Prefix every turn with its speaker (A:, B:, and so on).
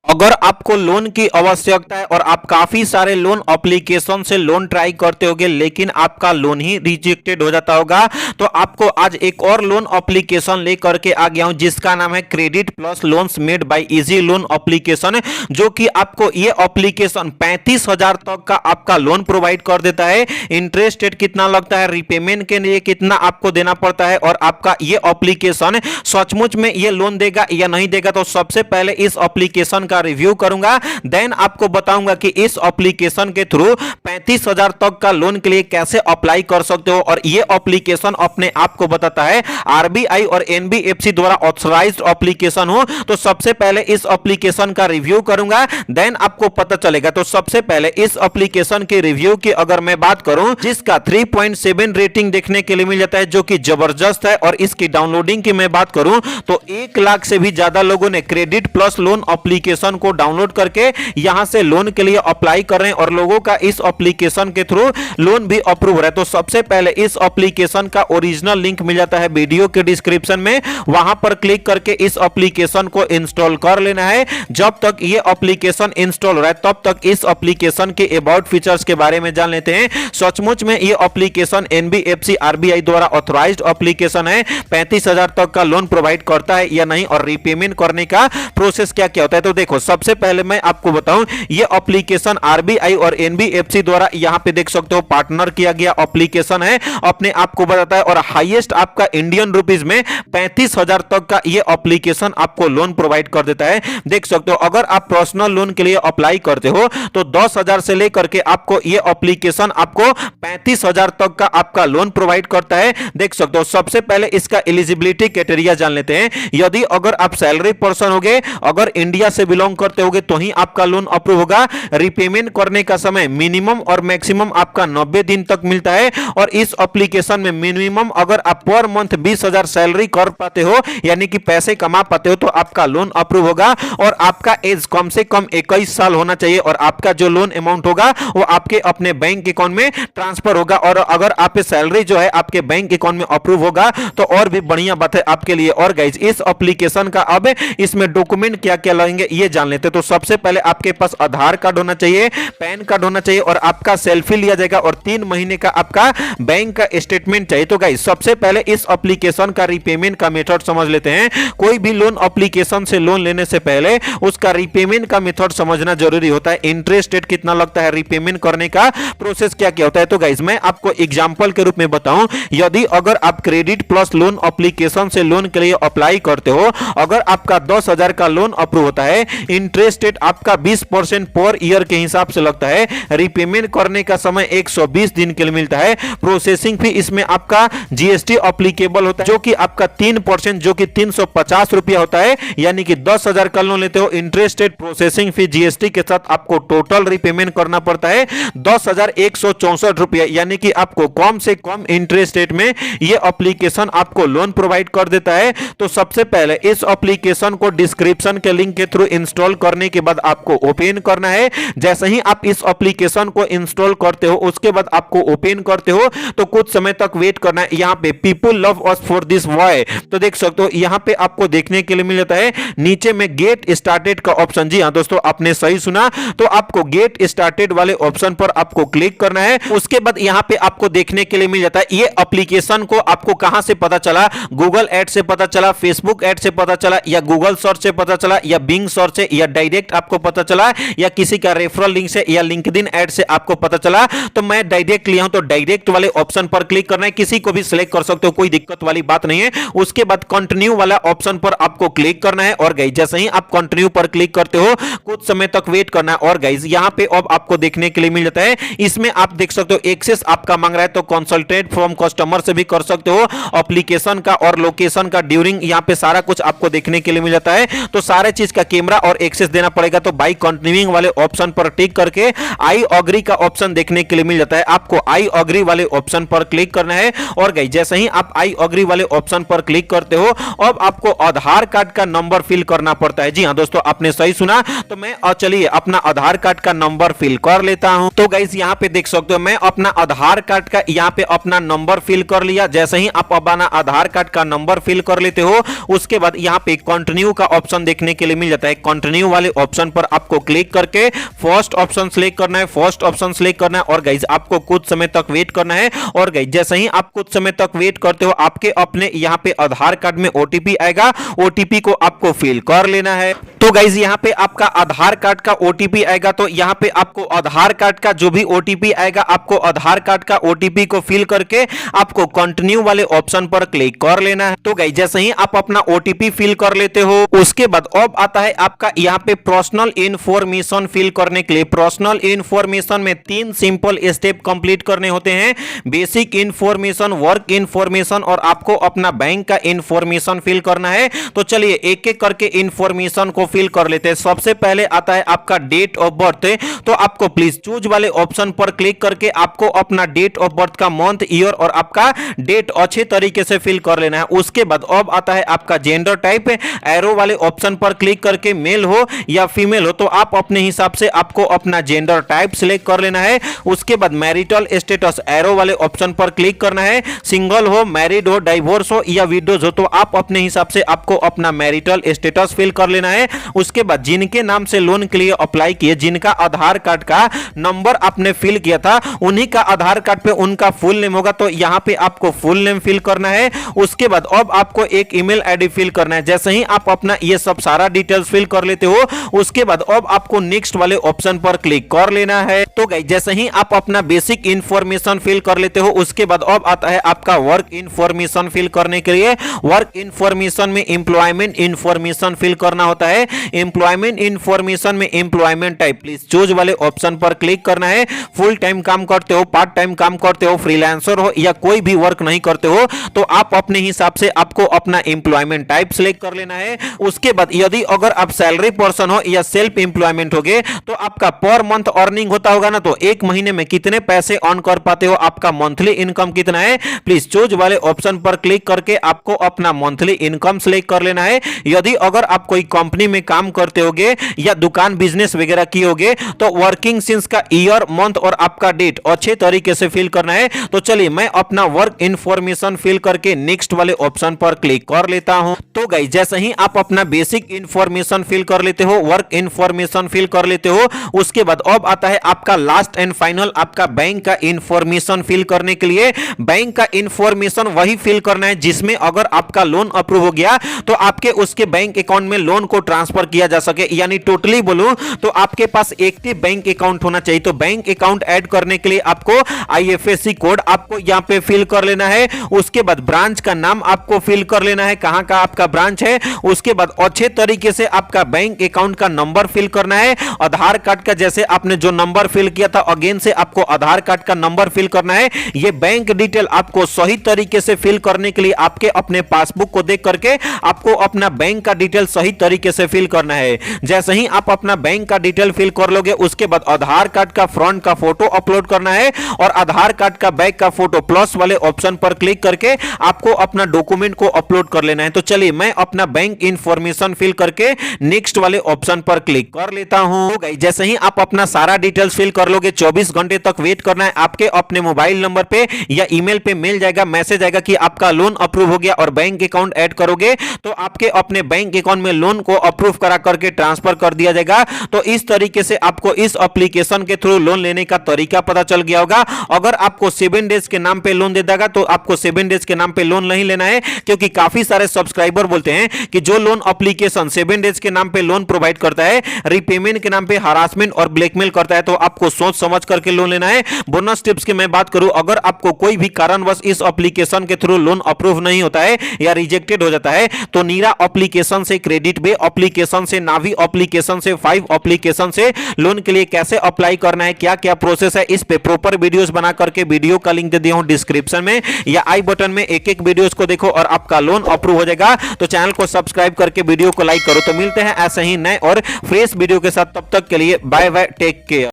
A: अगर आपको लोन की आवश्यकता है और आप काफी सारे लोन एप्लीकेशन से लोन ट्राई करते होगे लेकिन आपका लोन ही रिजेक्टेड हो जाता होगा, तो आपको आज एक और लोन एप्लीकेशन लेकर के आ गया हूं जिसका नाम है credit plus loans made by easy loan application, जो कि आपको ये एप्लीकेशन 35,000 तक का आपका लोन प्रोवाइड कर देता है। इंटरेस्ट रेट कितना लगता है, रिपेमेंट के लिए कितना आपको देना पड़ता है और आपका ये एप्लीकेशन सचमुच में ये लोन देगा या नहीं देगा, तो सबसे पहले इस एप्लीकेशन का रिव्यू करूंगा। देन आपको बताऊंगा कि इस एप्लीकेशन के थ्रू 35,000 तक का लोन के लिए कैसे अप्लाई कर सकते हो और ये एप्लीकेशन अपने आप को बताता है आरबीआई और एनबीएफसी द्वारा ऑथराइज्ड एप्लीकेशन हो। तो सबसे पहले इस एप्लीकेशन का रिव्यू करूंगा, देन आपको पता चलेगा। तो सबसे पहले इस एप्लीकेशन के रिव्यू की अगर मैं बात करूं, जिसका 3.7 रेटिंग देखने के लिए मिल जाता है जो कि जबरदस्त है, और इसकी डाउनलोडिंग की मैं बात करूं तो 1 लाख से भी ज्यादा लोगों ने क्रेडिट प्लस लोन एप्लीकेशन को डाउनलोड करके यहां से लोन के लिए अप्लाई कर रहे हैं और लोगों का इस एप्लीकेशन के थ्रू लोन भी अप्रूव हो रहा है। तो सबसे पहले इस एप्लीकेशन का ओरिजिनल लिंक मिल जाता है वीडियो के डिस्क्रिप्शन में, वहां पर क्लिक करके इस एप्लीकेशन को इंस्टॉल कर लेना है। जब तक ये एप्लीकेशन इंस्टॉल हो रहा है तब तक इस एप्लीकेशन के अबाउट फीचर्स के बारे में जान लेते हैं। सचमुच में ये एप्लीकेशन एनबीएफसी आरबीआई द्वारा ऑथराइज्ड एप्लीकेशन है, 35,000 तक का लोन प्रोवाइड करता है या नहीं, और रीपेमेंट करने का प्रोसेस क्या क्या होता है। तो देखो, सबसे पहले मैं आपको बताऊं, ये एप्लीकेशन आरबीआई और एनबीएफसी द्वारा यहां पे देख सकते हो पार्टनर किया गया एप्लीकेशन है, अपने आप को बताता है, और हाईएस्ट आपका इंडियन रुपीस में 35,000 तक का ये एप्लीकेशन आपको लोन प्रोवाइड कर देता है। देख सकते हो, अगर आप पर्सनल लोन के लिए अप्लाई करते हो तो 10,000 से लेकर के आपको ये एप्लीकेशन आपको 35,000 तक का आपका लोन प्रोवाइड करता है। देख सकते हो, सबसे पहले इसका एलिजिबिलिटी क्राइटेरिया जान लेते हैं। यदि अगर आप सैलरी पर्सन होगे, अगर इंडिया से बिलोंग करते होगे तो ही आपका लोन अप्रूव होगा। रिपेमेंट करने का समय मिनिमम और मैक्सिमम आपका 90 दिन तक मिलता है, और इस एप्लीकेशन में मिनिमम अगर आप पर मंथ 20,000 सैलरी कर पाते हो, यानी कि पैसे कमा पाते हो, तो आपका लोन अप्रूव होगा। और आपका एज कम से कम 21 साल होना चाहिए, और आपका जो लोन अमाउंट होगा वो आपके अपने बैंक अकाउंट में ट्रांसफर होगा। और अगर आप सैलरी जो है आपके बैंक अकाउंट में अप्रूव होगा तो और भी बढ़िया बात है आपके लिए। और गाइस, इस एप्लीकेशन का अब इसमें डॉक्यूमेंट क्या क्या लगेंगे ये जान लेते हैं। तो सबसे पहले आपके पास आधार कार्ड होना चाहिए, पैन कार्ड होना चाहिए, और आपका सेल्फी लिया जाएगा, और 3 महीने का आपका बैंक का स्टेटमेंट चाहिए। तो गाइस, सबसे पहले इस एप्लीकेशन का रीपेमेंट का मेथड समझ लेते हैं। कोई भी लोन एप्लीकेशन से लोन लेने से पहले उसका रीपेमेंट का मेथड समझना जरूरी होता है। इंटरेस्ट रेट कितना लगता है, रीपेमेंट करने का प्रोसेस क्या क्या होता है। तो गाइस, मैं आपको एग्जांपल के रूप में बताऊं, यदि अगर आप क्रेडिट प्लस लोन एप्लीकेशन से लोन के लिए अप्लाई करते हो, अगर आपका 10,000 का लोन अप्रूव होता है, इंटरेस्ट रेट आपका 20% पर ईयर के हिसाब से लगता है, रीपेमेंट करने का समय 120 दिन के लिए मिलता है, प्रोसेसिंग फी इसमें आपका जीएसटी अप्लीकेबल होता है जो कि आपका 3% जो कि 350 रुपया होता है। यानी कि 10,000 का लोन लेते हो, interest rate, processing fee, GST के साथ आपको टोटल रीपेमेंट करना पड़ता है 10,164 रुपया। यानी कि आपको कम से कम इंटरेस्ट रेट में यह एप्लीकेशन आपको लोन प्रोवाइड कर देता है। तो सबसे पहले इस एप्लीकेशन को डिस्क्रिप्शन के लिंक के थ्रू इंस्टॉल करने के बाद आपको ओपन करना है। जैसे ही आप इस एप्लीकेशन को इंस्टॉल करते हो उसके बाद आपको ओपन करते हो तो कुछ समय तक वेट करना है। यहां पे people love us for this why, तो देख सकते हो यहां पे आपको देखने के लिए मिल जाता है नीचे में गेट स्टार्टेड का ऑप्शन। जी हां दोस्तों, आपने सही सुना, तो आपको गेट स्टार्टेड वाले ऑप्शन पर आपको क्लिक करना है। उसके बाद यहां पे आपको देखने के लिए मिल जाता है ये एप्लीकेशन को आपको कहां से पता चला, गूगल एड से पता चला, फेसबुक एड से पता चला, या गूगल सर्च से पता चला, या बिंग सर्च से, या डायरेक्ट आपको पता चला, या किसी का रेफरल लिंक से, या लिंक्डइन ऐड से आपको पता चला। तो मैं डायरेक्ट लिया हूं, तो डायरेक्ट वाले ऑप्शन पर क्लिक करना है। किसी को भी सिलेक्ट कर सकते हो, कोई दिक्कत वाली बात नहीं है। उसके बाद कंटिन्यू वाला ऑप्शन पर आपको क्लिक करना है, और गाइस जैसे ही आप कंटिन्यू पर क्लिक करते हो कुछ समय तक वेट करना है। और गाइस यहां पे अब आपको देखने के लिए मिल जाता है, इसमें आप देख सकते हो एक्सेस आपका मांग रहा है, तो कंसल्टेट फ्रॉम कस्टमर से भी कर सकते हो, एप्लीकेशन का और लोकेशन का ड्यूरिंग, यहां पे सारा कुछ आपको देखने के लिए मिल जाता है। तो सारे चीज का कैमरा और एक्सेस देना पड़ेगा। तो बाई कंटिन्यूइंग वाले ऑप्शन पर टिक करके आई अग्री का ऑप्शन देखने के लिए मिल जाता है, आपको आई अग्री वाले ऑप्शन पर क्लिक करना है। और गाइस जैसे ही आप आई अग्री वाले ऑप्शन पर क्लिक करते हो अब आपको आधार कार्ड का नंबर फिल करना पड़ता है। जी हां दोस्तों, आपने सही सुना। तो मैं चलिए अपना आधार कार्ड का नंबर फिल कर लेता हूं। तो गाइस यहां पे देख सकते हो मैं अपना आधार कार्ड का यहां पे अपना नंबर फिल कर लिया। जैसे ही आप अपना आधार कार्ड का नंबर फिल कर लेते हो उसके बाद यहां पे कंटिन्यू का ऑप्शन देखने के लिए मिल जाता है। कंटिन्यू वाले ऑप्शन पर आपको क्लिक करके फर्स्ट ऑप्शन सिलेक्ट करना है, फर्स्ट ऑप्शन सिलेक्ट करना है और गाइज आपको कुछ समय तक वेट करना है। और गाइज जैसे ही आप कुछ समय तक वेट करते हो आपके अपने यहाँ पे आधार कार्ड में ओटीपी आएगा, ओटीपी को आपको फिल कर लेना है। तो गाइज यहाँ पे आपका आधार कार्ड का ओटीपी आएगा, तो यहाँ पे आपको आधार कार्ड का जो भी ओटीपी आएगा आपको आधार कार्ड का ओटीपी को फिल करके आपको कंटिन्यू वाले ऑप्शन पर क्लिक कर लेना है। तो गाइज जैसे ही आप अपना ओटीपी फिल कर लेते हो उसके बाद अब आता है आपका यहाँ पे पर्सनल इंफॉर्मेशन फिल करने के लिए। पर्सनल इंफॉर्मेशन में 3 सिंपल स्टेप कंप्लीट करने होते हैं, बेसिक इंफॉर्मेशन, वर्क इंफॉर्मेशन और आपको अपना बैंक का इंफॉर्मेशन फिल करना है। तो चलिए एक एक करके इंफॉर्मेशन को फिल कर लेते हैं। सबसे पहले आता है आपका डेट ऑफ बर्थ, तो आपको प्लीज चूज वाले ऑप्शन पर क्लिक करके आपको अपना डेट ऑफ बर्थ का मंथ, ईयर और आपका डेट अच्छे तरीके से फिल कर लेना है। उसके बाद अब आता है आपका जेंडर टाइप, एरो वाले ऑप्शन पर क्लिक करके मेल हो या फीमेल हो तो आप अपने हिसाब से आपको अपना जेंडर टाइप सिलेक्ट कर लेना है। उसके बाद मैरिटल स्टेटस, एरो वाले ऑप्शन पर क्लिक करना है, सिंगल हो, मैरिड हो, डाइवोर्स हो या विडोज हो तो आप अपने हिसाब से आपको अपना मैरिटल स्टेटस फिल कर लेना है। उसके बाद जिनके नाम से लोन के लिए अप्लाई किए, जिनका आधार कार्ड का नंबर आपने फिल किया था उन्हीं का आधार कार्ड पे उनका फुल नेम होगा, तो यहां पे आपको फुल नेम फिल करना है। उसके बाद अब आपको एक ईमेल आईडी फिल करना है। जैसे ही आप अपना ये सब सारा डिटेल्स फिल कर लेते हो उसके बाद अब आपको नेक्स्ट वाले ऑप्शन पर क्लिक कर लेना है। तो गाइस जैसे ही आप अपना बेसिक इंफॉर्मेशन फिल कर लेते हो उसके बाद अब आता है आपका वर्क इंफॉर्मेशन फिल करने के लिए। वर्क इंफॉर्मेशन में एम्प्लॉयमेंट इंफॉर्मेशन फिल करना होता है। एम्प्लॉयमेंट इंफॉर्मेशन में एम्प्लॉयमेंट टाइप प्लीज चूज वाले ऑप्शन पर क्लिक करना है। फुल टाइम काम करते हो, पार्ट टाइम काम करते हो, फ्रीलांसर हो या कोई भी वर्क नहीं करते हो तो आप अपने हिसाब से आपको अपना एम्प्लॉयमेंट टाइप सिलेक्ट कर लेना है। उसके बाद यदि अगर आप सैलरी पर्सन हो या सेल्फ एम्प्लॉयमेंट होगे तो आपका पर मंथ अर्निंग होता होगा ना, तो एक महीने में कितने पैसे अर्न कर पाते हो, आपका मंथली इनकम कितना है, प्लीज चूज वाले ऑप्शन पर क्लिक करके आपको अपना मंथली इनकम सिलेक्ट कर लेना है। यदि अगर आप कोई कंपनी में काम करते होगे या दुकान बिजनेस वगैरह की होगे तो वर्किंग सिंस का ईयर, मंथ और आपका डेट अच्छे तरीके से फिल करना है। तो चलिए मैं अपना वर्क इंफॉर्मेशन फिल करके नेक्स्ट वाले ऑप्शन पर क्लिक कर लेता हूं। तो गाइस जैसे ही आप अपना बेसिक इंफॉर्मेशन फिल कर लेते हो, वर्क इंफॉर्मेशन फिल कर लेते हो उसके बाद अब आता है आपका लास्ट एंड फाइनल आपका बैंक का इंफॉर्मेशन फिल करने के लिए। बैंक का इंफॉर्मेशन वही फिल करना है जिसमें अगर आपका लोन अप्रूव हो गया तो आपके उसके बैंक अकाउंट में लोन को ट्रांसफर किया जा सके, यानी टोटली बोलूं तो आपके पास एक्टिव बैंक अकाउंट होना चाहिए। तो बैंक अकाउंट ऐड करने के लिए आपको आईएफएससी कोड आपको यहां पे फिल कर लेना है। उसके बाद ब्रांच का नाम आपको फिल कर लेना है, कहां का आपका ब्रांच है। उसके बाद अच्छे तरीके से आपका बैंक अकाउंट का नंबर फिल करना है। आधार कार्ड का जैसे आपने जो नंबर फिल किया था अगेन से आपको आधार कार्ड का नंबर फिल करना है। ये बैंक डिटेल आपको सही तरीके से फिल करने के लिए आपके अपने पासबुक को देख करके आपको अपना बैंक का डिटेल सही तरीके से फिल करना है। जैसे ही आप अपना बैंक का डिटेल फिल कर लोगे उसके बाद आधार कार्ड का फ्रंट का फोटो अपलोड करना है और आधार कार्ड का बैक का फोटो प्लस वाले ऑप्शन पर क्लिक करके आपको अपना डॉक्यूमेंट को अपलोड कर लेना है। तो चलिए मैं अपना बैंक इंफॉर्मेशन फिल करके नेक्स्ट वाले ऑप्शन पर क्लिक कर लेता हूं। तो गाइस जैसे ही आप अपना सारा डिटेल्स फिल कर लोगे 24 घंटे तक वेट करना है। आपके अपने मोबाइल नंबर पे या ईमेल पे मेल जाएगा, मैसेज आएगा कि आपका लोन अप्रूव हो गया और बैंक अकाउंट ऐड करोगे तो आपके अपने बैंक अकाउंट में लोन को अप्रूव करा करके ट्रांसफर कर दिया जाएगा। तो इस तरीके से आपको इस एप्लीकेशन के थ्रू लोन लेने का तरीका पता चल गया होगा। अगर आपको 7 डेज के नाम पे लोन दे देगा तो आपको 7 डेज के नाम पे लोन नहीं लेना है, क्योंकि काफी सारे सब्सक्राइबर बोलते हैं कि जो लोन एप्लीकेशन 7 डेज के नाम पे लोन प्रोवाइड करता है रीपेमेंट के नाम पे हरासमेंट और ब्लैकमेल करता है, तो आपको सोच समझ करके लोन लेना है। बोनस टिप्स की मैं बात करूं, अगर आपको कोई भी कारणवश इस एप्लीकेशन के थ्रू लोन अप्रूव नहीं होता है या रिजेक्टेड हो जाता है तो नीरा एप्लीकेशन से, क्रेडिट बे एप्लीकेशन से, नावी एप्लीकेशन से, 5 एप्लीकेशन से लोन के लिए कैसे अप्लाई करना है, क्या क्या प्रोसेस है, इस पे प्रॉपर वीडियोस बना करके वीडियो का लिंक दे दिया हूं डिस्क्रिप्शन में या आई बटन में। एक एक वीडियोस को देखो और आपका लोन अप्रूव हो जाएगा। तो चैनल को सब्सक्राइब करके वीडियो को लाइक करो। तो मिलते हैं ऐसे ही नए और फ्रेश वीडियो के साथ, तब तक के लिए बाय बाय, टेक केयर।